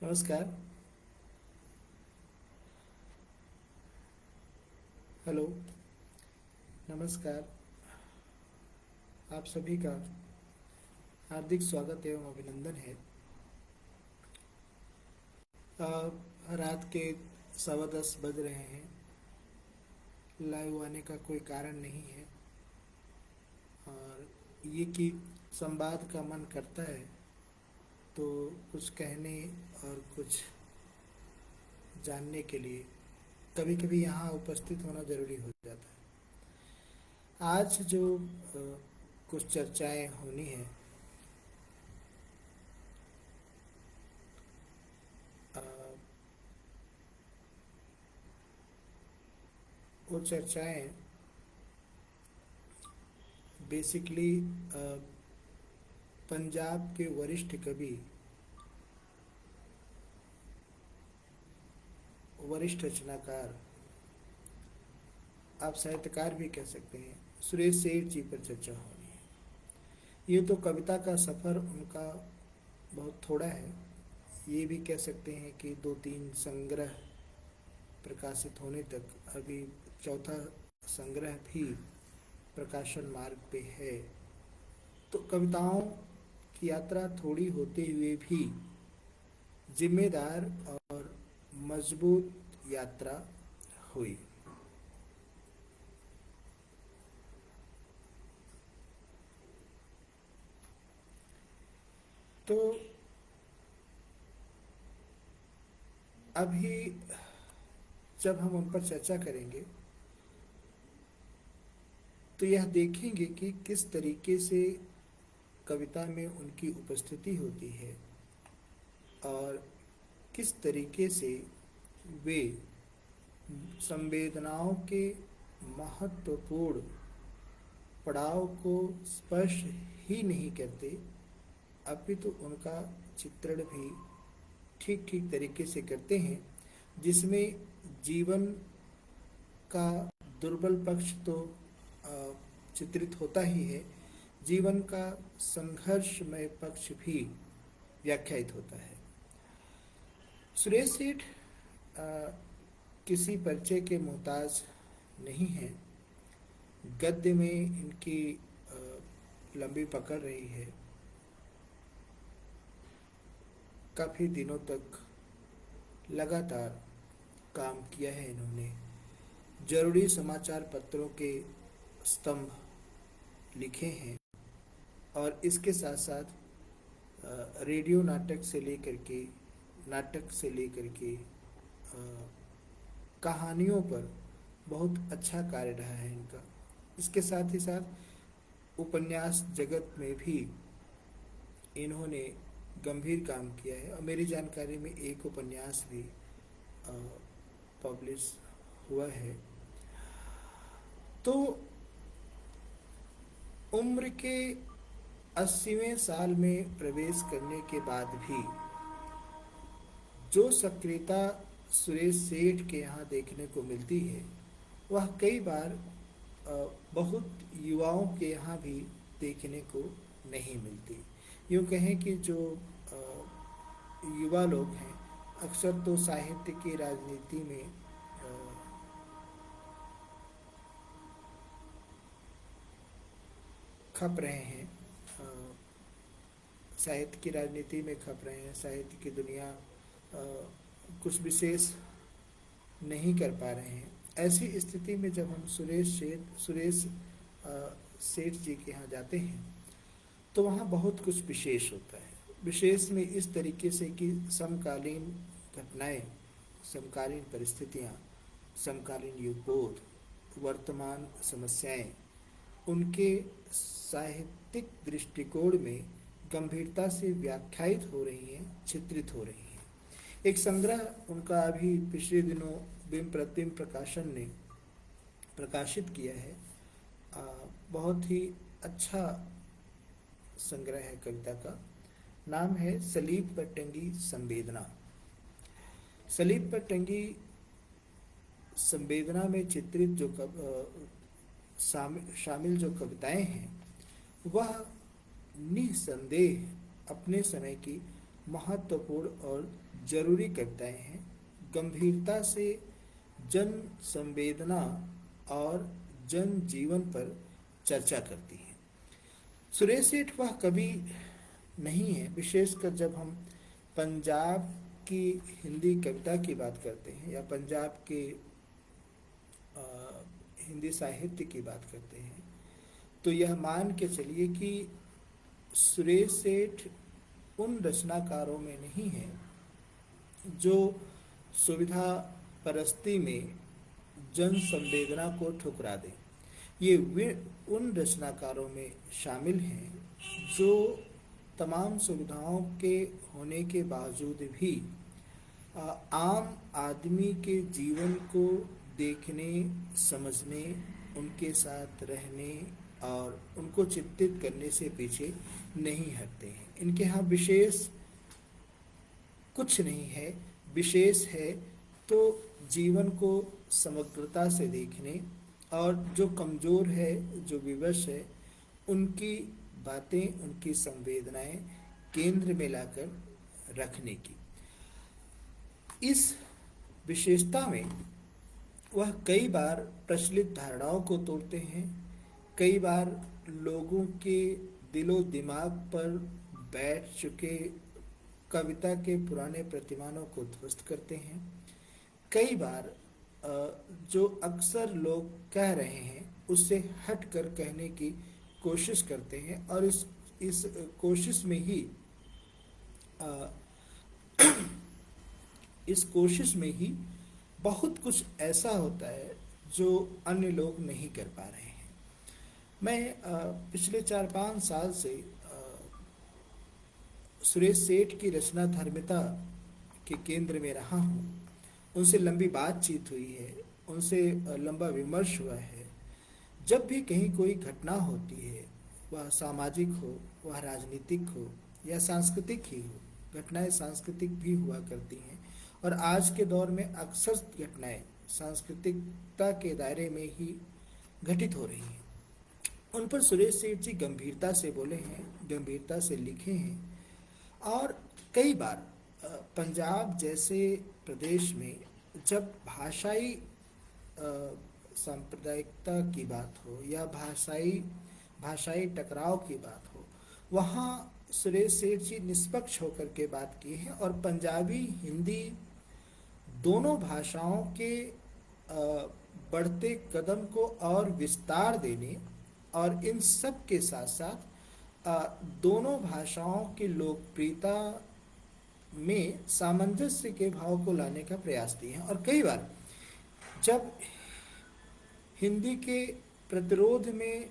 नमस्कार। हेलो। नमस्कार। आप सभी का हार्दिक स्वागत एवं अभिनंदन है। रात के 10:15 बज रहे हैं। लाइव आने का कोई कारण नहीं है, और ये कि संवाद का मन करता है तो कुछ कहने और कुछ जानने के लिए कभी कभी यहाँ उपस्थित होना जरूरी हो जाता है। आज जो कुछ चर्चाएं होनी है, अ, वो चर्चाएं बेसिकली पंजाब के वरिष्ठ कवि, वरिष्ठ रचनाकार, आप साहित्यकार भी कह सकते हैं, सुरेश सेठ जी पर चर्चा होनी है। ये तो कविता का सफ़र उनका बहुत थोड़ा है। ये भी कह सकते हैं कि 2-3 संग्रह प्रकाशित होने तक अभी चौथा संग्रह भी प्रकाशन मार्ग पे है। तो कविताओं की यात्रा थोड़ी होते हुए भी जिम्मेदार और मजबूत यात्रा हुई। तो अभी जब हम उन पर चर्चा करेंगे तो यह देखेंगे कि किस तरीके से कविता में उनकी उपस्थिति होती है और किस तरीके से वे संवेदनाओं के महत्वपूर्ण पड़ाव को स्पर्श ही नहीं करते, अपितु उनका चित्रण भी ठीक ठीक तरीके से करते हैं, जिसमें जीवन का दुर्बल पक्ष तो चित्रित होता ही है, जीवन का संघर्षमय पक्ष भी व्याख्यायित होता है। सुरेश सेठ किसी परिचय के मोहताज नहीं है। गद्य में इनकी लंबी पकड़ रही है। काफ़ी दिनों तक लगातार काम किया है इन्होंने। जरूरी समाचार पत्रों के स्तंभ लिखे हैं और इसके साथ साथ रेडियो नाटक से लेकर के कहानियों पर बहुत अच्छा कार्य रहा है इनका। इसके साथ ही साथ उपन्यास जगत में भी इन्होंने गंभीर काम किया है, और मेरी जानकारी में एक उपन्यास भी पब्लिश हुआ है। तो उम्र के 80वें साल में प्रवेश करने के बाद भी जो सक्रियता सुरेश सेठ के यहाँ देखने को मिलती है, वह कई बार बहुत युवाओं के यहाँ भी देखने को नहीं मिलती। यूँ कहें कि जो युवा लोग हैं, अक्सर तो साहित्य की राजनीति में खप रहे हैं, साहित्य की राजनीति में खप रहे हैं, साहित्य की दुनिया कुछ विशेष नहीं कर पा रहे हैं। ऐसी स्थिति में जब हम सुरेश सेठ जी के यहाँ जाते हैं तो वहाँ बहुत कुछ विशेष होता है। विशेष में इस तरीके से कि समकालीन घटनाएं, समकालीन परिस्थितियाँ, समकालीन युगबोध, वर्तमान समस्याएं उनके साहित्यिक दृष्टिकोण में गंभीरता से व्याख्यायित हो रही हैं, चित्रित हो रही हैं। एक संग्रह उनका अभी पिछले दिनों बिंब प्रतिबिंब प्रकाशन ने प्रकाशित किया है। बहुत ही अच्छा संग्रह है कविता का। नाम है सलीब पर टंगी संवेदना। सलीब पर टंगी संवेदना में चित्रित जो शामिल जो कविताएं हैं, वह निसंदेह अपने समय की महत्वपूर्ण और जरूरी कविताएं हैं। गंभीरता से जन संवेदना और जन जीवन पर चर्चा करती हैं। सुरेश सेठ वह कवि नहीं है, विशेषकर जब हम पंजाब की हिंदी कविता की बात करते हैं या पंजाब के अ, हिंदी साहित्य की बात करते हैं, तो यह मान के चलिए कि सुरेश सेठ उन रचनाकारों में नहीं है जो सुविधा परस्ती में जन संवेदना को ठुकरा दें। ये वे उन रचनाकारों में शामिल हैं जो तमाम सुविधाओं के होने के बावजूद भी आम आदमी के जीवन को देखने, समझने, उनके साथ रहने और उनको चित्रित करने से पीछे नहीं हटते हैं। इनके यहाँ विशेष कुछ नहीं है, विशेष है तो जीवन को समग्रता से देखने और जो कमज़ोर है, जो विवश है, उनकी बातें, उनकी संवेदनाएं केंद्र में लाकर रखने की। इस विशेषता में वह कई बार प्रचलित धारणाओं को तोड़ते हैं, कई बार लोगों के दिलो दिमाग पर बैठ चुके कविता के पुराने प्रतिमानों को ध्वस्त करते हैं, कई बार जो अक्सर लोग कह रहे हैं उससे हट कर कहने की कोशिश करते हैं और इस कोशिश में ही इस कोशिश में ही बहुत कुछ ऐसा होता है जो अन्य लोग नहीं कर पा रहे हैं। मैं पिछले 4-5 साल से सुरेश सेठ की रचना धर्मिता के केंद्र में रहा हूँ। उनसे लंबी बातचीत हुई है, उनसे लंबा विमर्श हुआ है। जब भी कहीं कोई घटना होती है, वह सामाजिक हो, वह राजनीतिक हो या सांस्कृतिक ही हो, घटनाएं सांस्कृतिक भी हुआ करती हैं और आज के दौर में अक्सर घटनाएं सांस्कृतिकता के दायरे में ही घटित हो रही हैं। उन पर सुरेश सेठ जी गंभीरता से बोले हैं, गंभीरता से लिखे हैं और कई बार पंजाब जैसे प्रदेश में जब भाषाई सांप्रदायिकता की बात हो या भाषाई टकराव की बात हो, वहाँ सुरेश सेठ जी निष्पक्ष होकर के बात की है और पंजाबी हिंदी दोनों भाषाओं के बढ़ते कदम को और विस्तार देने और इन सब के साथ साथ दोनों भाषाओं की लोकप्रियता में सामंजस्य के भाव को लाने का प्रयास किए हैं। और कई बार जब हिंदी के प्रतिरोध में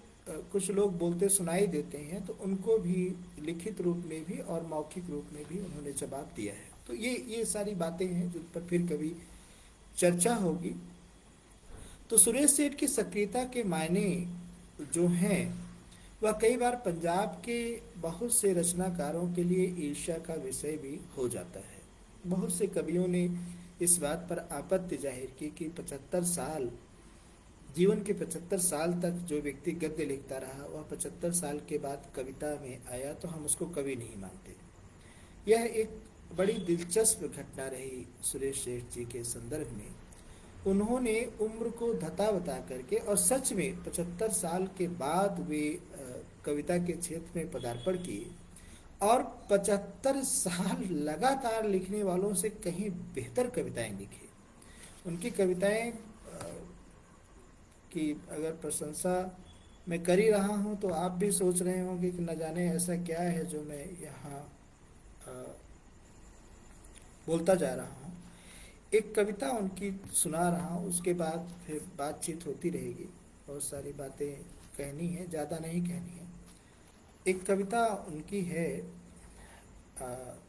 कुछ लोग बोलते सुनाई देते हैं तो उनको भी लिखित रूप में भी और मौखिक रूप में भी उन्होंने जवाब दिया है। तो ये सारी बातें हैं जिन पर फिर कभी चर्चा होगी। तो सुरेश सेठ की सक्रियता के मायने जो हैं वह कई बार पंजाब के बहुत से रचनाकारों के लिए ईर्ष्या का विषय भी हो जाता है। बहुत से कवियों ने इस बात पर आपत्ति जाहिर की कि 75 साल, जीवन के 75 साल तक जो व्यक्ति गद्य लिखता रहा वह 75 साल के बाद कविता में आया तो हम उसको कवि नहीं मानते। यह एक बड़ी दिलचस्प घटना रही सुरेश सेठ जी के संदर्भ में। उन्होंने उम्र को धता बता करके और सच में 75 साल के बाद वे कविता के क्षेत्र में पदार्पण किए और 75 साल लगातार लिखने वालों से कहीं बेहतर कविताएं लिखी। उनकी कविताएं की अगर प्रशंसा मैं कर ही रहा हूं तो आप भी सोच रहे होंगे कि न जाने ऐसा क्या है जो मैं यहाँ बोलता जा रहा हूँ। एक कविता उनकी सुना रहा हूँ, उसके बाद फिर बातचीत होती रहेगी। बहुत सारी बातें कहनी है, ज़्यादा नहीं कहनी है। एक कविता उनकी है,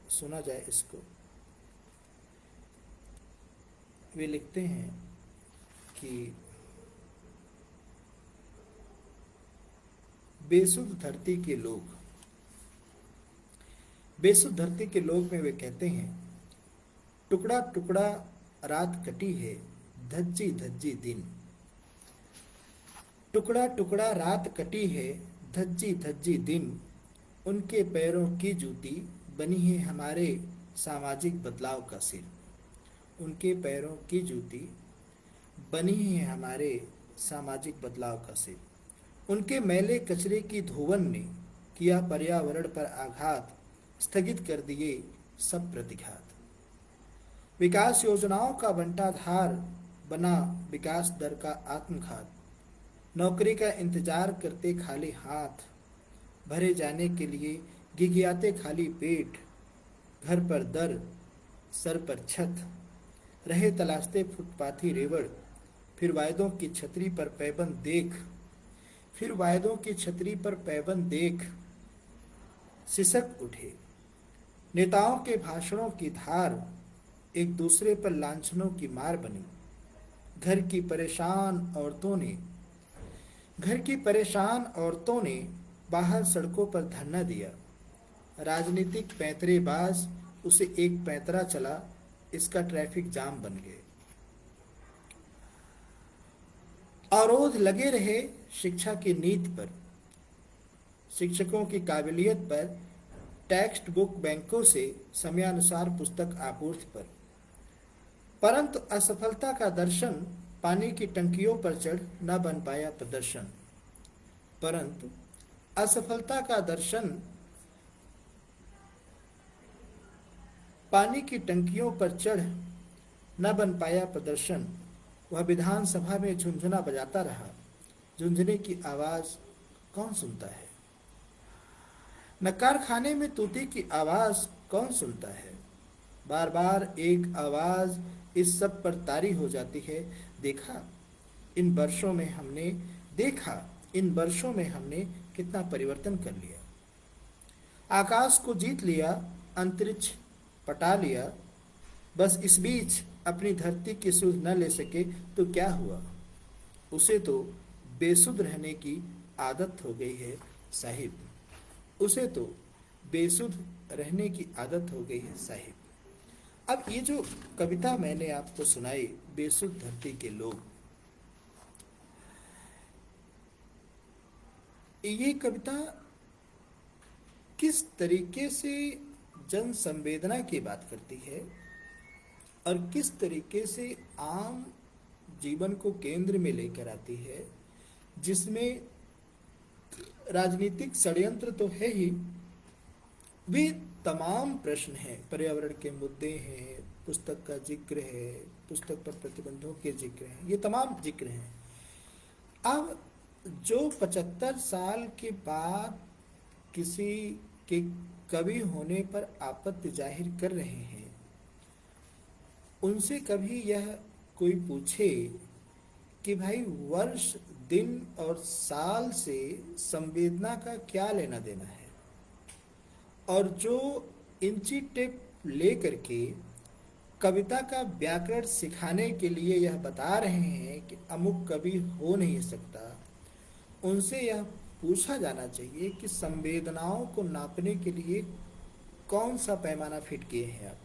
सुना जाए इसको। वे लिखते हैं कि बेसुध धरती के लोग, बेसुध धरती के लोग में वे कहते हैं, टुकड़ा टुकड़ा रात कटी है, धज्जी धज्जी दिन। टुकड़ा टुकड़ा रात कटी है, धज्जी धज्जी दिन। उनके पैरों की जूती बनी है हमारे सामाजिक बदलाव का सिर। उनके पैरों की जूती बनी है हमारे सामाजिक बदलाव का सिर। उनके मैले कचरे की धोवन ने किया पर्यावरण पर आघात, स्थगित कर दिए सब प्रतिघात। विकास योजनाओं का बंटाधार बना विकास दर का आत्मघात। नौकरी का इंतजार करते खाली हाथ, भरे जाने के लिए गिगियाते खाली पेट। घर पर दर, सर पर छत, रहे तलाशते फुटपाथी रेवड़। फिर वायदों की छतरी पर पैबंद देख, फिर वायदों की छतरी पर पैबंद देख सिसक उठे। नेताओं के भाषणों की धार एक दूसरे पर लांछनों की मार बनी। घर की परेशान औरतों ने घर की परेशान औरतों ने बाहर सड़कों पर धरना दिया। राजनीतिक पैंतरेबाज उसे एक पैंतरा चला, इसका ट्रैफिक जाम बन गए। अवरोध लगे रहे शिक्षा की नीति पर, शिक्षकों की काबिलियत पर, टेक्स्ट बुक बैंकों से समयानुसार पुस्तक आपूर्ति पर। परंतु असफलता का दर्शन पानी की टंकियों पर चढ़ न बन पाया प्रदर्शन। परंतु असफलता का दर्शन पानी की टंकियों पर चढ़ न बन पाया प्रदर्शन। वह विधानसभा में झुंझुना बजाता रहा, झुंझुने की आवाज कौन सुनता है। न कारखाने में तूती की आवाज कौन सुनता है। बार बार एक आवाज इस सब पर तारी हो जाती है। देखा इन वर्षों में हमने देखा इन वर्षों में हमने कितना परिवर्तन कर लिया। आकाश को जीत लिया, अंतरिक्ष पटा लिया, बस इस बीच अपनी धरती की सुध न ले सके तो क्या हुआ। उसे तो बेसुध रहने की आदत हो गई है साहिब, उसे तो बेसुध रहने की आदत हो गई है साहिब। अब ये जो कविता मैंने आपको सुनाई, बेसुध धरती के लोग, ये कविता किस तरीके से जन संवेदना की बात करती है और किस तरीके से आम जीवन को केंद्र में लेकर आती है, जिसमें राजनीतिक षड्यंत्र तो है ही, वे तमाम प्रश्न हैं, पर्यावरण के मुद्दे हैं, पुस्तक का जिक्र है, पुस्तक पर प्रतिबंधों के जिक्र हैं, ये तमाम जिक्र हैं। अब जो 75 साल के बाद किसी के कवि होने पर आपत्ति जाहिर कर रहे हैं, उनसे कभी यह कोई पूछे कि भाई वर्ष, दिन और साल से संवेदना का क्या लेना देना है, और जो इंची टेप ले करके कविता का व्याकरण सिखाने के लिए यह बता रहे हैं कि अमुक कवि हो नहीं सकता, उनसे यह पूछा जाना चाहिए कि संवेदनाओं को नापने के लिए कौन सा पैमाना फिट किए हैं आप।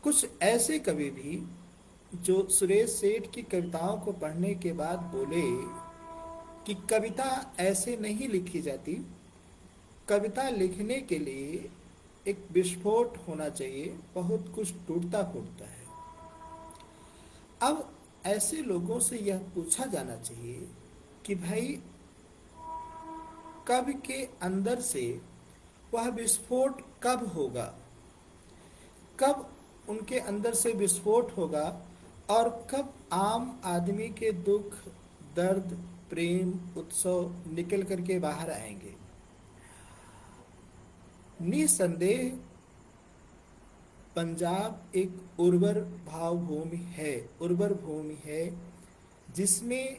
कुछ ऐसे कवि भी जो सुरेश सेठ की कविताओं को पढ़ने के बाद बोले कि कविता ऐसे नहीं लिखी जाती, कविता लिखने के लिए एक विस्फोट होना चाहिए, बहुत कुछ टूटता फूटता है। अब ऐसे लोगों से यह पूछा जाना चाहिए कि भाई कवि के अंदर से वह विस्फोट कब होगा, कब उनके अंदर से विस्फोट होगा, और कब आम आदमी के दुख, दर्द, प्रेम, उत्सव निकल करके बाहर आएंगे। निसंदेह पंजाब एक उर्वर भावभूमि है, उर्वर भूमि है, जिसमें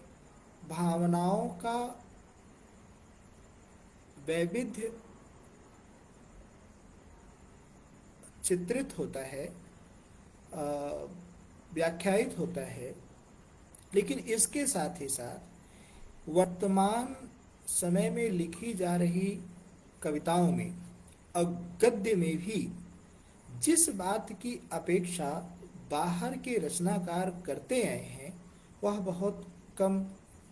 भावनाओं का वैविध्य चित्रित होता है, व्याख्यायित होता है। लेकिन इसके साथ ही साथ वर्तमान समय में लिखी जा रही कविताओं में और गद्य में भी जिस बात की अपेक्षा बाहर के रचनाकार करते आए हैं, वह बहुत कम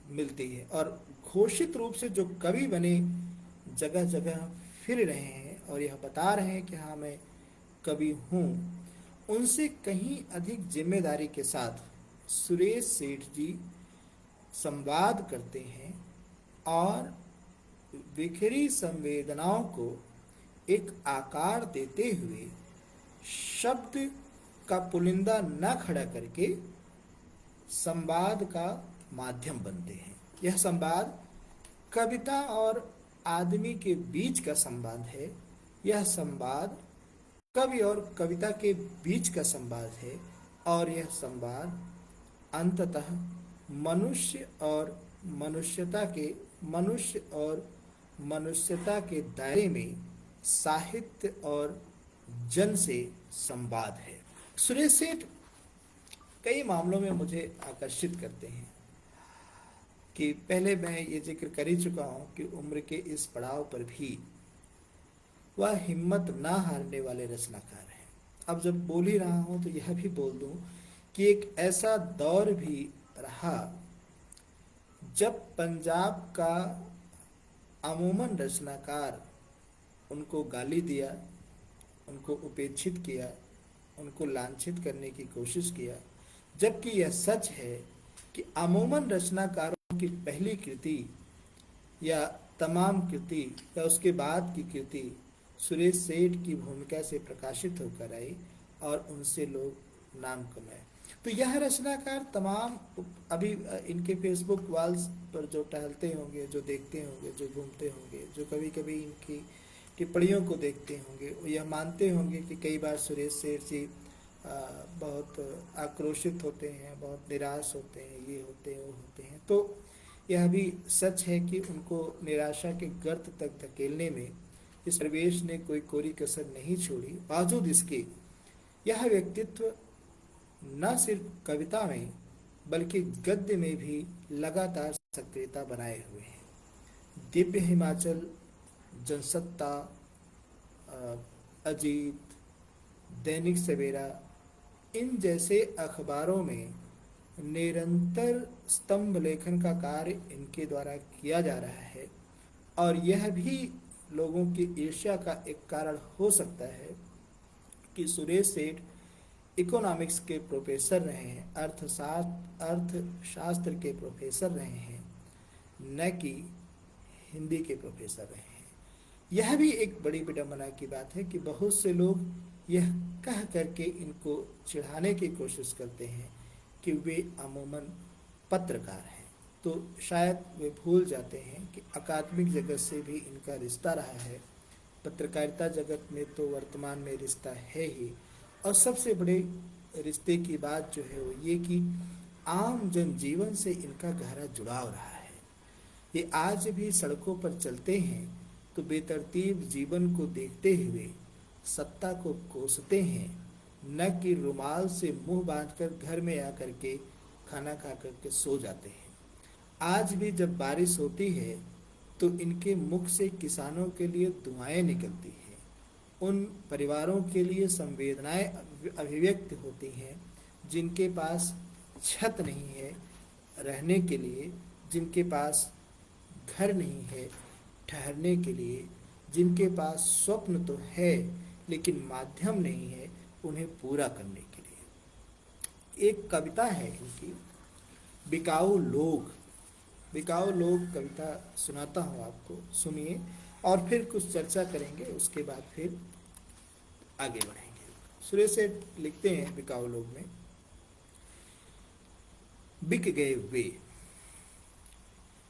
मिलती है। और घोषित रूप से जो कवि बने जगह जगह फिर रहे हैं और यह बता रहे हैं कि हाँ मैं कवि हूँ, उनसे कहीं अधिक जिम्मेदारी के साथ सुरेश सेठ जी संवाद करते हैं और बिखरी संवेदनाओं को एक आकार देते हुए शब्द का पुलिंदा न खड़ा करके संवाद का माध्यम बनते हैं। यह संवाद कविता और आदमी के बीच का संवाद है। यह संवाद कवि और कविता के बीच का संवाद है और यह संवाद अंततः मनुष्य और मनुष्यता के दायरे में साहित्य और जन से संवाद है। सुरेश सेठ कई मामलों में मुझे आकर्षित करते हैं कि पहले मैं ये जिक्र कर ही चुका हूँ कि उम्र के इस पड़ाव पर भी वह हिम्मत ना हारने वाले रचनाकार हैं। अब जब बोल ही रहा हूँ तो यह भी बोल दूँ कि एक ऐसा दौर भी रहा जब पंजाब का अमूमन रचनाकार उनको गाली दिया, उनको उपेक्षित किया, उनको लांछित करने की कोशिश किया, जबकि यह सच है कि अमूमन रचनाकारों की पहली कृति या तमाम कृति या उसके बाद की कृति सुरेश सेठ की भूमिका से प्रकाशित होकर आई और उनसे लोग नाम कमाए। तो यह रचनाकार तमाम अभी इनके फेसबुक वॉल्स पर जो टहलते होंगे, जो देखते होंगे, जो घूमते होंगे, जो कभी कभी इनकी टिप्पणियों को देखते होंगे, वो यह मानते होंगे कि कई बार सुरेश सेठ जी बहुत आक्रोशित होते हैं, बहुत निराश होते हैं, ये होते हैं, वो होते हैं। तो यह भी सच है कि उनको निराशा के गर्त तक धकेलने में इस परिवेश ने कोई कोरी कसर नहीं छोड़ी। बावजूद इसके यह व्यक्तित्व न सिर्फ कविता में बल्कि गद्य में भी लगातार सक्रियता बनाए हुए हैं। दिव्य हिमाचल, जनसत्ता, अजीत, दैनिक सवेरा, इन जैसे अखबारों में निरंतर स्तंभ लेखन का कार्य इनके द्वारा किया जा रहा है और यह भी लोगों की ईर्ष्या का एक कारण हो सकता है कि सुरेश सेठ इकोनॉमिक्स के प्रोफेसर रहे हैं, अर्थशास्त्र के प्रोफेसर रहे हैं, न कि हिंदी के प्रोफेसर रहे हैं। यह भी एक बड़ी विडंबना की बात है कि बहुत से लोग यह कह करके इनको चिढ़ाने की कोशिश करते हैं कि वे अमूमन पत्रकार हैं। तो शायद वे भूल जाते हैं कि अकादमिक जगत से भी इनका रिश्ता रहा है। पत्रकारिता जगत में तो वर्तमान में रिश्ता है ही, और सबसे बड़े रिश्ते की बात जो है वो ये कि आम जनजीवन से इनका गहरा जुड़ाव रहा है। ये आज भी सड़कों पर चलते हैं तो बेतरतीब जीवन को देखते हुए सत्ता को कोसते हैं, न कि रुमाल से मुंह बांधकर घर में आकर के खाना खा करके सो जाते हैं। आज भी जब बारिश होती है तो इनके मुख से किसानों के लिए दुआएं निकलती हैं, उन परिवारों के लिए संवेदनाएं अभिव्यक्त होती हैं जिनके पास छत नहीं है रहने के लिए, जिनके पास घर नहीं है ठहरने के लिए, जिनके पास स्वप्न तो है लेकिन माध्यम नहीं है उन्हें पूरा करने के लिए। एक कविता है इनकी, बिकाऊ लोग। बिकाऊ लोग कविता सुनाता हूँ आपको, सुनिए और फिर कुछ चर्चा करेंगे, उसके बाद फिर आगे बढ़ेंगे। सुरेश सेठ लिखते हैं बिकाऊ लोग में, बिक गए वे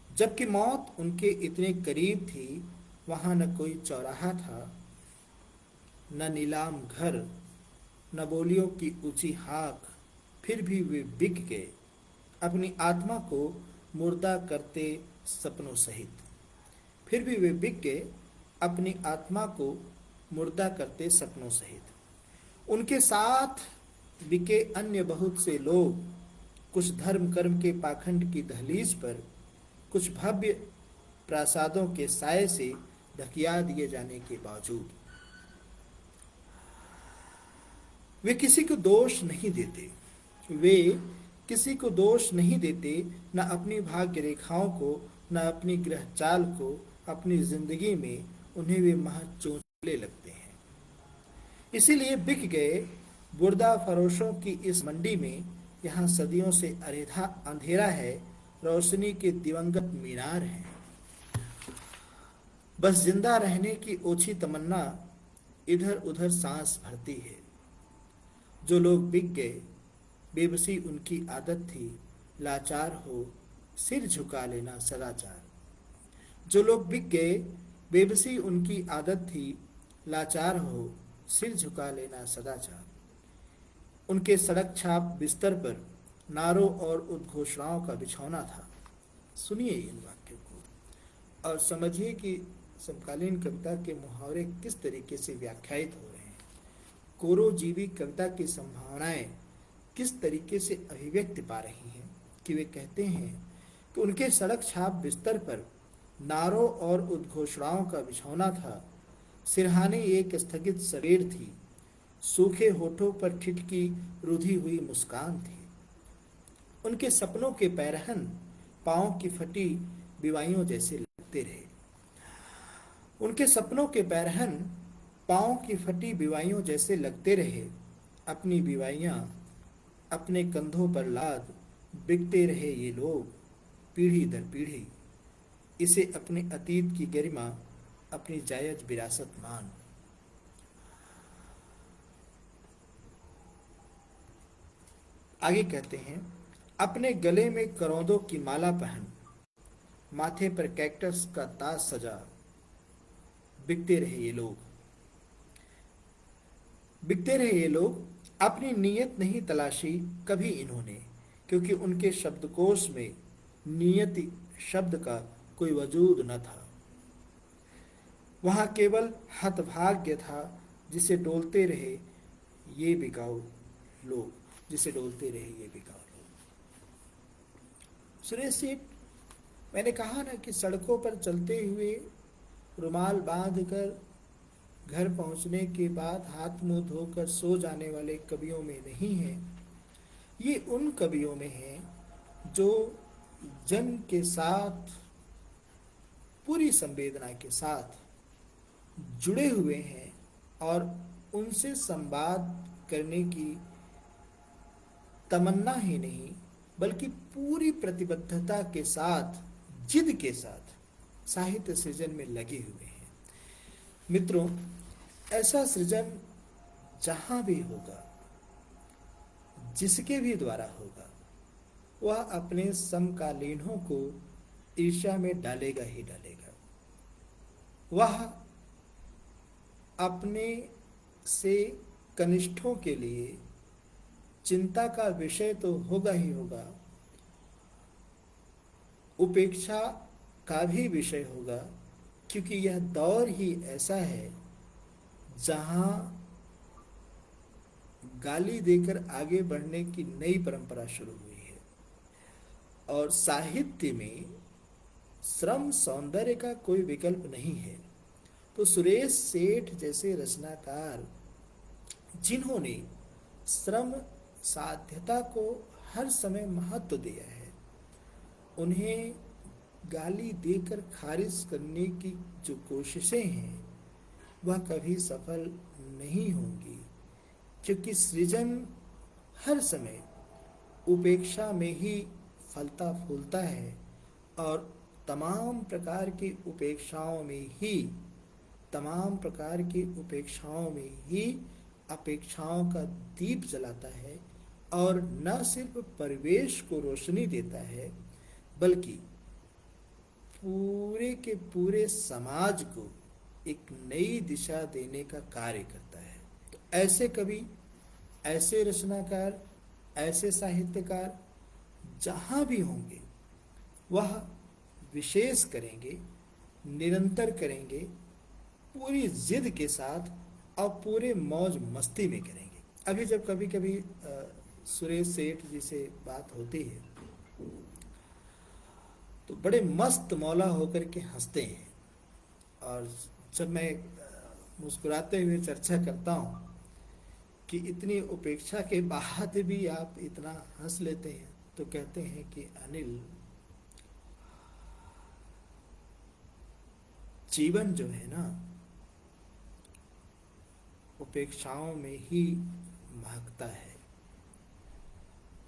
जबकि मौत उनके इतने करीब थी, वहां न कोई चौराहा था, न नीलाम घर, न बोलियों की ऊंची हाक, फिर भी वे बिक गए अपनी आत्मा को मुर्दा करते सपनों सहित। फिर भी वे बिक गए अपनी आत्मा को मुर्दा करते सपनों सहित। उनके साथ बिके अन्य बहुत से लोग, कुछ धर्म कर्म के पाखंड की दहलीज पर, कुछ भव्य प्रासादों के साये से ढकिया दिए जाने के बावजूद। वे किसी को दोष नहीं देते, वे किसी को दोष नहीं देते, न अपनी भाग्य रेखाओं को, न अपनी ग्रह चाल को, अपनी जिंदगी में उन्हें वे महज ले लगते हैं। इसीलिए बिक गए बुर्दा फरोशों की इस मंडी में, यहाँ सदियों से अरेधा अंधेरा है, रोशनी के दिवंगत मीनार हैं। बस जिंदा रहने की ओछी तमन्ना इधर उधर सांस भरती है। जो लोग बिक गए, बेबसी उनकी आदत थी, लाचार हो सिर झुका लेना सदाचार। जो लोग बिक गए, बेबसी उनकी आदत थी, लाचार हो सिर झुका लेना सदाचार। उनके सड़क छाप बिस्तर पर नारों और उद्घोषणाओं का बिछौना था। सुनिए इन वाक्यों को और समझिए कि समकालीन कविता के मुहावरे किस तरीके से व्याख्यायित हो रहे हैं। कोरोजीवी कविता की संभावनाएं किस तरीके से अभिव्यक्ति पा रही हैं कि वे कहते हैं कि उनके सड़क छाप बिस्तर पर नारों और उद्घोषणाओं का बिछौना था। सिरहाने एक स्थगित सवेर थी, सूखे होठों पर ठिठकी रुधी हुई मुस्कान थी। उनके सपनों के पैरहन पांव की फटी बिवाइयों जैसे लगते रहे। उनके सपनों के पैरहन पांव की फटी बिवाइयों जैसे लगते रहे। अपनी बिवाइयां अपने कंधों पर लाद बिकते रहे ये लोग, पीढ़ी दर पीढ़ी। इसे अपने अतीत की गरिमा, अपनी जायज विरासत मान। आगे कहते हैं, अपने गले में करौंदों की माला पहन, माथे पर कैक्टस का ताज सजा, बिकते रहे ये लोग। बिकते रहे ये लोग। अपनी नीयत नहीं तलाशी कभी इन्होंने, क्योंकि उनके शब्दकोश में नियति शब्द का कोई वजूद न था। वहां केवल हतभाग्य था, जिसे डोलते रहे ये बिकाऊ लोग, जिसे डोलते रहे ये बिकाऊ लोग। सुरेश सेठ, मैंने कहा ना कि सड़कों पर चलते हुए रुमाल बांधकर घर पहुंचने के बाद हाथ मुंह धोकर सो जाने वाले कवियों में नहीं है। ये उन कवियों में है जो जन के साथ पूरी संवेदना के साथ जुड़े हुए हैं और उनसे संवाद करने की तमन्ना ही नहीं बल्कि पूरी प्रतिबद्धता के साथ, जिद के साथ साहित्य सृजन में लगे हुए हैं। मित्रों, ऐसा सृजन जहां भी होगा, जिसके भी द्वारा होगा, वह अपने समकालीनों को ईर्ष्या में डालेगा ही डालेगा। वह अपने से कनिष्ठों के लिए चिंता का विषय तो होगा ही होगा, उपेक्षा का भी विषय होगा, क्योंकि यह दौर ही ऐसा है जहां गाली देकर आगे बढ़ने की नई परंपरा शुरू हुई है और साहित्य में श्रम सौंदर्य का कोई विकल्प नहीं है। तो सुरेश सेठ जैसे रचनाकार, जिन्होंने श्रम साध्यता को हर समय महत्व दिया है, उन्हें गाली देकर खारिज करने की जो कोशिशें हैं वह कभी सफल नहीं होंगी, क्योंकि सृजन हर समय उपेक्षा में ही फलता फूलता है और तमाम प्रकार की उपेक्षाओं में ही अपेक्षाओं का दीप जलाता है और न सिर्फ परिवेश को रोशनी देता है बल्कि पूरे के पूरे समाज को एक नई दिशा देने का कार्य करता है। तो ऐसे कवि, ऐसे रचनाकार, ऐसे साहित्यकार जहाँ भी होंगे वह विशेष करेंगे, निरंतर करेंगे, पूरी जिद के साथ और पूरे मौज मस्ती में करेंगे। अभी जब कभी कभी सुरेश सेठ जी से बात होती है तो बड़े मस्त मौला होकर के हंसते हैं और जब मैं मुस्कुराते हुए चर्चा करता हूँ कि इतनी उपेक्षा के बाद भी आप इतना हंस लेते हैं, तो कहते हैं कि अनिल, जीवन जो है ना उपेक्षाओं में ही महकता है।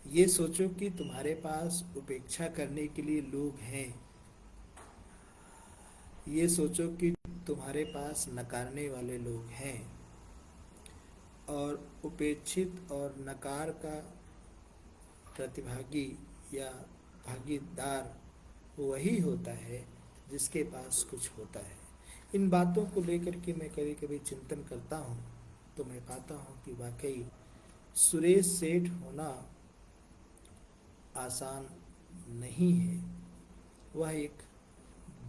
ये सोचो कि तुम्हारे पास उपेक्षा करने के लिए लोग हैं। ये सोचो कि तुम्हारे पास नकारने वाले लोग हैं। और उपेक्षित और नकार का प्रतिभागी या भागीदार वही होता है जिसके पास कुछ होता है। इन बातों को लेकर के मैं कभी कभी चिंतन करता हूँ तो मैं पाता हूँ कि वाकई सुरेश सेठ होना आसान नहीं है। वह एक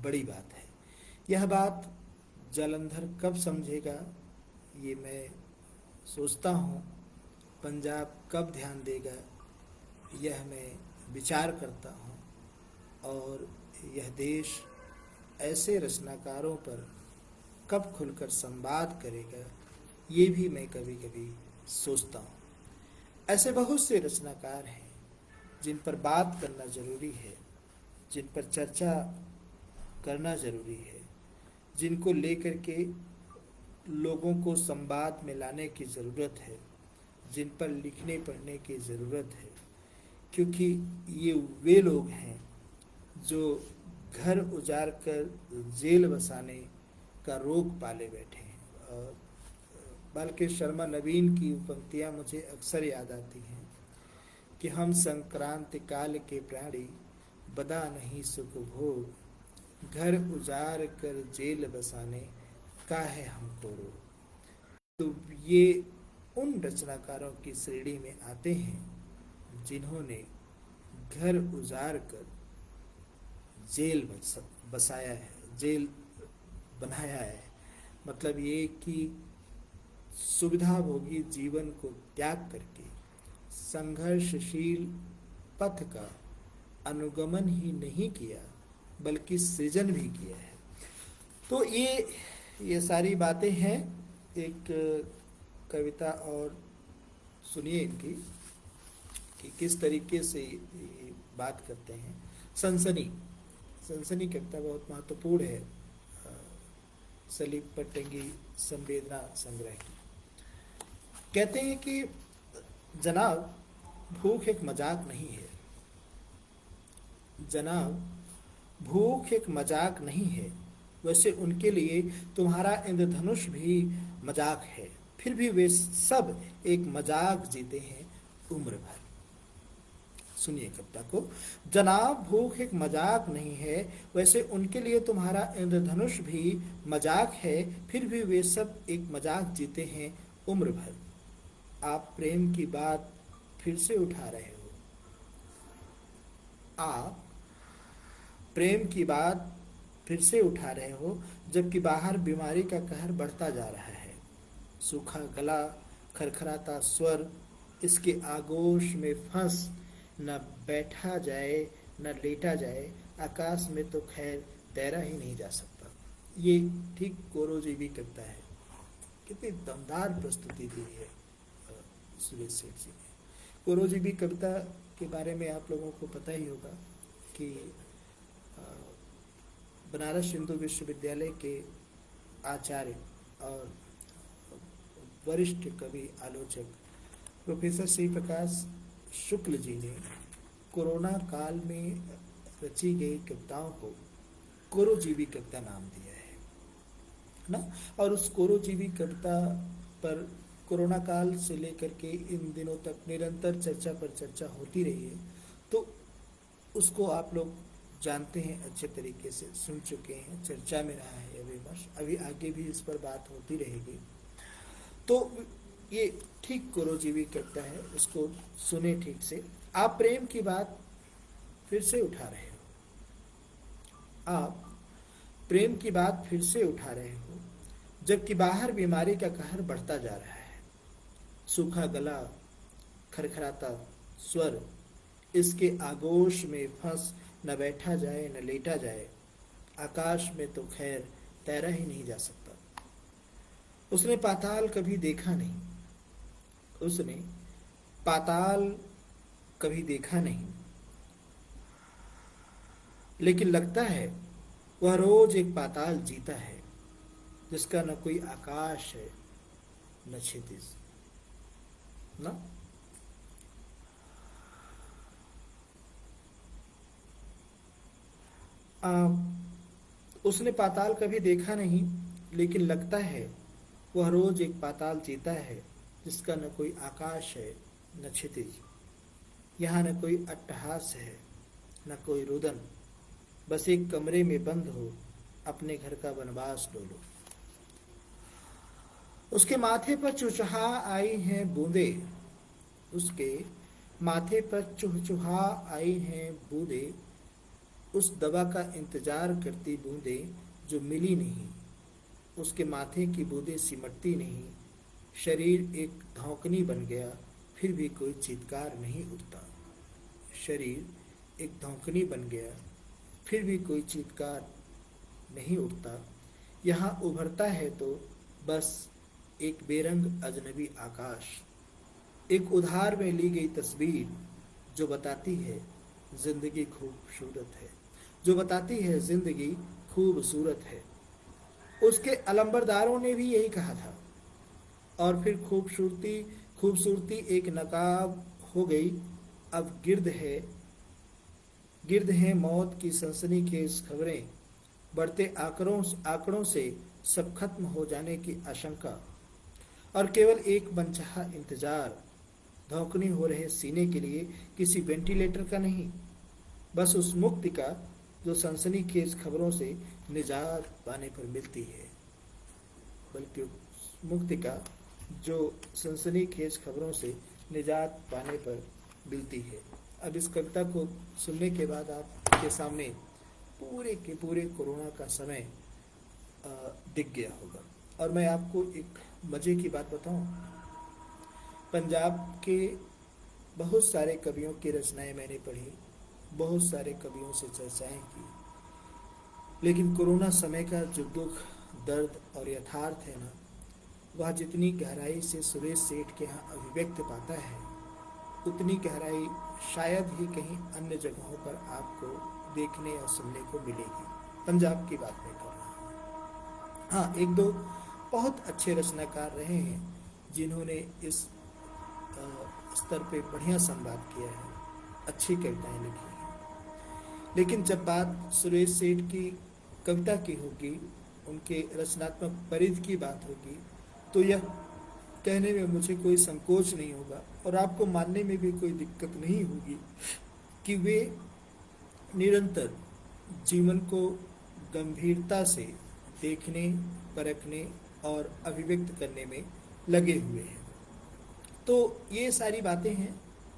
बड़ी बात है। यह बात जालंधर कब समझेगा ये मैं सोचता हूँ। पंजाब कब ध्यान देगा यह मैं विचार करता हूँ। और यह देश ऐसे रचनाकारों पर कब खुलकर संवाद करेगा ये भी मैं कभी कभी सोचता हूँ। ऐसे बहुत से रचनाकार हैं जिन पर बात करना जरूरी है, जिन पर चर्चा करना जरूरी है, जिनको लेकर के लोगों को संवाद में लाने की ज़रूरत है, जिन पर लिखने पढ़ने की ज़रूरत है। क्योंकि ये वे लोग हैं जो घर उजाड़ कर जेल बसाने का रोग पाले बैठे हैं। और बल्कि शर्मा नवीन की पंक्तियाँ मुझे अक्सर याद आती हैं कि हम संक्रांति काल के प्राणी, बदा नहीं सुख भोग, घर उजाड़ कर जेल बसाने का है हमको रोग। तो ये उन रचनाकारों की श्रेणी में आते हैं जिन्होंने घर उजाड़ कर जेल बसाया है, जेल बनाया है। मतलब ये कि सुविधाभोगी जीवन को त्याग करके संघर्षशील पथ का अनुगमन ही नहीं किया बल्कि सृजन भी किया है। तो ये सारी बातें हैं एक कविता। और सुनिए इनकी कि किस तरीके से ये बात करते हैं। सनसनी कविता बहुत महत्वपूर्ण है सलीम पट्टंगी संवेदना संग्रह की। कहते हैं कि जनाब, भूख एक मजाक नहीं है। जनाब, भूख एक मजाक नहीं है। वैसे उनके लिए तुम्हारा इंद्रधनुष भी मजाक है, फिर भी वे सब एक मजाक जीते हैं उम्र भर। सुनिए कविता को। जनाब, भूख एक मजाक नहीं है, वैसे उनके लिए तुम्हारा इंद्रधनुष भी मजाक है, फिर भी वे सब एक मजाक जीते हैं उम्र भर। आप प्रेम की बात फिर से उठा रहे हो। आप प्रेम की बात फिर से उठा रहे हो, जबकि बाहर बीमारी का कहर बढ़ता जा रहा है। सूखा गला, खरखराता स्वर, इसके आगोश में फंस न बैठा जाए न लेटा जाए, आकाश में तो खैर तैरा ही नहीं जा सकता। ये ठीक कोरोजी भी करता है। कितनी दमदार प्रस्तुति दी है सुरेश सेठ जी ने। कोरोजी भी कविता के बारे में आप लोगों को पता ही होगा कि बनारस हिंदू विश्वविद्यालय के आचार्य और वरिष्ठ कवि आलोचक प्रोफेसर श्री प्रकाश शुक्ल जी ने कोरोना काल में रची गई कविताओं को कोरोजीवी कविता नाम दिया है ना। और उस कोरोजीवी कविता पर कोरोना काल से लेकर के इन दिनों तक निरंतर चर्चा पर चर्चा होती रही है। तो उसको आप लोग जानते हैं, अच्छे तरीके से सुन चुके हैं, चर्चा में रहा है विमर्श, अभी आगे भी इस पर बात होती रहेगी। तो ये ठीक कोरोजीवी कविता है, उसको सुने ठीक से। आप प्रेम की बात फिर से उठा रहे हो। आप प्रेम की बात फिर से उठा रहे हो, जबकि बाहर बीमारी का कहर बढ़ता जा रहा है। सूखा गला, खरखराता स्वर, इसके आगोश में फंस न बैठा जाए न लेटा जाए, आकाश में तो खैर तैरा ही नहीं जा सकता। उसने पाताल कभी देखा नहीं। उसने पाताल कभी देखा नहीं, लेकिन लगता है वह रोज एक पाताल जीता है जिसका न कोई आकाश है न क्षितिज। ना आ, उसने पाताल कभी देखा नहीं, लेकिन लगता है वह रोज एक पाताल जीता है जिसका न कोई आकाश है न क्षितिज। यहाँ न कोई अट्टहास है न कोई रुदन, बस एक कमरे में बंद हो अपने घर का वनवास डोलो। उसके माथे पर चुचहा आई हैं बूंदे, उसके माथे पर चुहचुहा आई हैं बूंदे, उस दवा का इंतजार करती बूंदे जो मिली नहीं। उसके माथे की बूंदें सिमटती नहीं, शरीर एक धौंकनी बन गया, फिर भी कोई चीत्कार नहीं उठता। शरीर एक धौंकनी बन गया, फिर भी कोई चीत्कार नहीं उठता। यहाँ उभरता है तो बस एक बेरंग अजनबी आकाश, एक उधार में ली गई तस्वीर जो बताती है जिंदगी खूबसूरत है, जो बताती है जिंदगी खूबसूरत है। उसके अलंबरदारों ने भी यही कहा था। और फिर खूबसूरती खूबसूरती एक नकाब हो गई। अब गिर्द हैं मौत की सनसनीखेज खबरें, बढ़ते आंकड़ों से सब खत्म हो जाने की आशंका, और केवल एक मनचाहा इंतजार, धौंकनी हो रहे सीने के लिए किसी वेंटिलेटर का नहीं, बस उस मुक्ति का जो सनसनीखेज खबरों से निजात पाने पर मिलती है, बल्कि उस मुक्ति का जो सनसनीखेज खबरों से निजात पाने पर मिलती है। अब इस कविता को सुनने के बाद आपके सामने पूरे के पूरे कोरोना का समय दिख गया होगा। और मैं आपको एक मजे की बात बताऊं, पंजाब के बहुत सारे कवियों की रचनाएं मैंने पढ़ी, बहुत सारे कवियों से चर्चाएं की, लेकिन कोरोना समय का जो दुख, दर्द और यथार्थ है ना, वह जितनी गहराई से सुरेश सेठ के यहाँ अभिव्यक्त पाता है, उतनी गहराई शायद ही कहीं अन्य जगहों पर आपको देखने या सुनने को मिलेगी। पंजाब की बात नहीं कर रहा हूँ। हाँ, एक दो बहुत अच्छे रचनाकार रहे हैं जिन्होंने इस स्तर पे बढ़िया संवाद किया है, अच्छी कविताएं लिखी हैं। लेकिन जब बात सुरेश सेठ की कविता की होगी, उनके रचनात्मक परिधि की बात होगी, तो यह कहने में मुझे कोई संकोच नहीं होगा और आपको मानने में भी कोई दिक्कत नहीं होगी कि वे निरंतर जीवन को गंभीरता से देखने, परखने और अभिव्यक्त करने में लगे हुए हैं। तो ये सारी बातें हैं।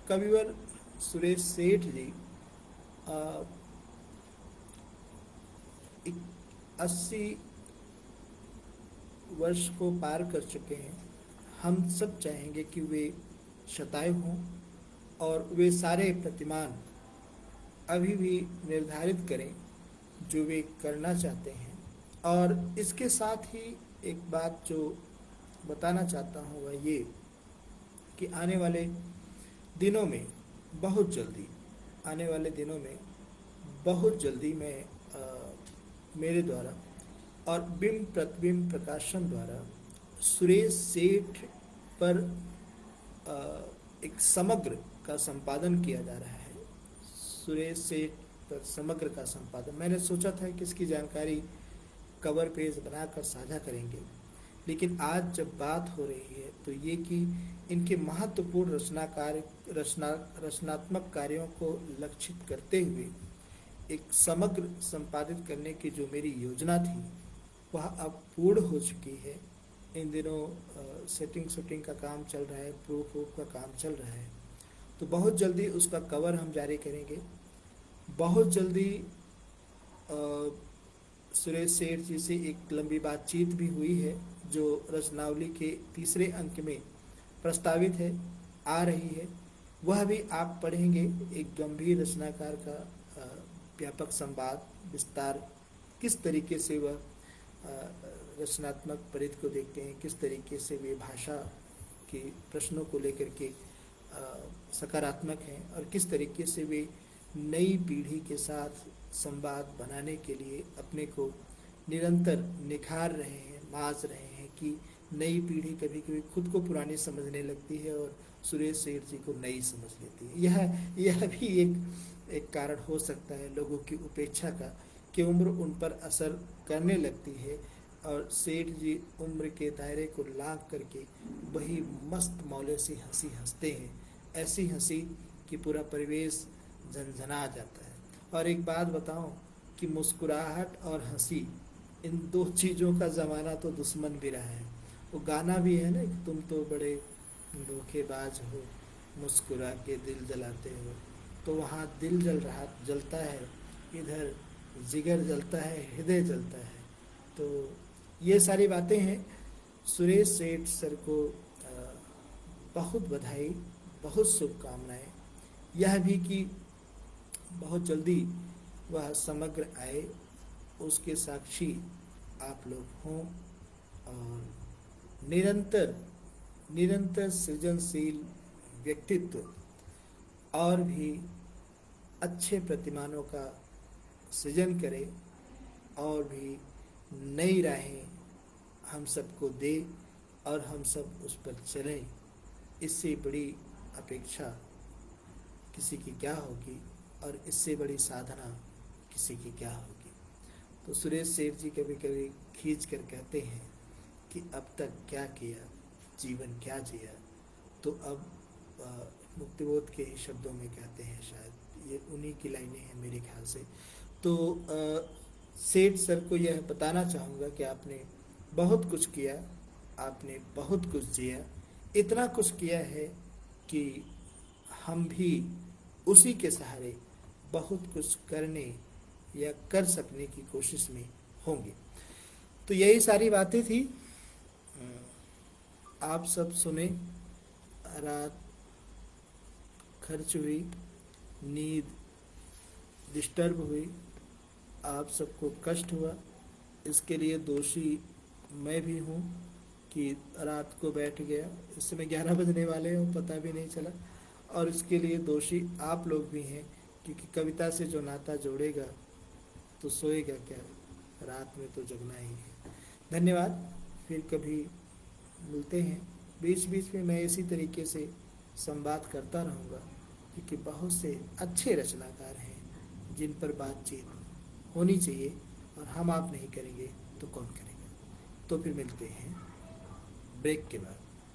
कविवर सुरेश सेठ जी 80 वर्ष को पार कर चुके हैं। हम सब चाहेंगे कि वे शतायु हों और वे सारे प्रतिमान अभी भी निर्धारित करें जो वे करना चाहते हैं। और इसके साथ ही एक बात जो बताना चाहता हूँ वह ये कि आने वाले दिनों में बहुत जल्दी मैं मेरे द्वारा और बिंब प्रतिबिंब प्रकाशन द्वारा सुरेश सेठ पर एक समग्र का संपादन किया जा रहा है। सुरेश सेठ पर समग्र का संपादन मैंने सोचा था कि इसकी जानकारी कवर पेज बनाकर साझा करेंगे, लेकिन आज जब बात हो रही है तो ये कि इनके महत्वपूर्ण रचनात्मक कार्यों को लक्षित करते हुए एक समग्र संपादित करने की जो मेरी योजना थी वह अब पूर्ण हो चुकी है। इन दिनों सेटिंग का काम चल रहा है, प्रूफ का काम चल रहा है, तो बहुत जल्दी उसका कवर हम जारी करेंगे। बहुत जल्दी सुरेश सेठ जी से एक लंबी बातचीत भी हुई है जो रचनावली के तीसरे अंक में प्रस्तावित है, आ रही है। वह भी आप पढ़ेंगे। एक गंभीर रचनाकार का व्यापक संवाद, विस्तार, किस तरीके से वह रचनात्मक परिधि को देखते हैं, किस तरीके से वे भाषा के प्रश्नों को लेकर के सकारात्मक हैं और किस तरीके से वे नई पीढ़ी के साथ संवाद बनाने के लिए अपने को निरंतर निखार रहे हैं, माज रहे हैं कि नई पीढ़ी कभी कभी खुद को पुरानी समझने लगती है और सुरेश सेठ जी को नई समझ लेती है। यह भी एक कारण हो सकता है लोगों की उपेक्षा का, कि उम्र उन पर असर करने लगती है और सेठ जी उम्र के दायरे को लांघ करके वही मस्त मौले सी हंसी हंसते हैं, ऐसी हंसी कि पूरा परिवेश झनझना जाता है। और एक बात बताऊं कि मुस्कुराहट और हंसी, इन दो चीज़ों का ज़माना तो दुश्मन भी रहा है। वो गाना भी है ना कि तुम तो बड़े धोखेबाज हो, मुस्कुरा के दिल जलाते हो। तो वहाँ दिल जलता है, इधर जिगर जलता है, हृदय जलता है। तो ये सारी बातें हैं। सुरेश सेठ सर को बहुत बधाई, बहुत शुभकामनाएं। यह भी कि बहुत जल्दी वह समग्र आए, उसके साक्षी आप लोग हों और निरंतर निरंतर सृजनशील व्यक्तित्व और भी अच्छे प्रतिमानों का सृजन करें और भी नई राहें हम सबको दे और हम सब उस पर चलें। इससे बड़ी अपेक्षा किसी की क्या होगी और इससे बड़ी साधना किसी की क्या होगी। तो सुरेश सेठ जी कभी कभी खींच कर कहते हैं कि अब तक क्या किया, जीवन क्या जिया। तो अब मुक्तिबोध के ही शब्दों में कहते हैं, शायद ये उन्हीं की लाइनें हैं मेरे ख्याल से। तो सेठ सर को यह बताना चाहूँगा कि आपने बहुत कुछ किया, आपने बहुत कुछ जिया, इतना कुछ किया है कि हम भी उसी के सहारे बहुत कुछ करने या कर सकने की कोशिश में होंगे। तो यही सारी बातें थी। आप सब सुने, रात खर्च हुई, नींद डिस्टर्ब हुई, आप सबको कष्ट हुआ, इसके लिए दोषी मैं भी हूँ कि रात को बैठ गया, इस समय 11 बजने वाले हैं, पता भी नहीं चला। और इसके लिए दोषी आप लोग भी हैं, क्योंकि कविता से जो नाता जोड़ेगा तो सोएगा क्या, रात में तो जगना ही है। धन्यवाद। फिर कभी मिलते हैं। बीच बीच में मैं इसी तरीके से संवाद करता रहूँगा, क्योंकि बहुत से अच्छे रचनाकार हैं जिन पर बातचीत होनी चाहिए, और हम आप नहीं करेंगे तो कौन करेगा। तो फिर मिलते हैं ब्रेक के बाद।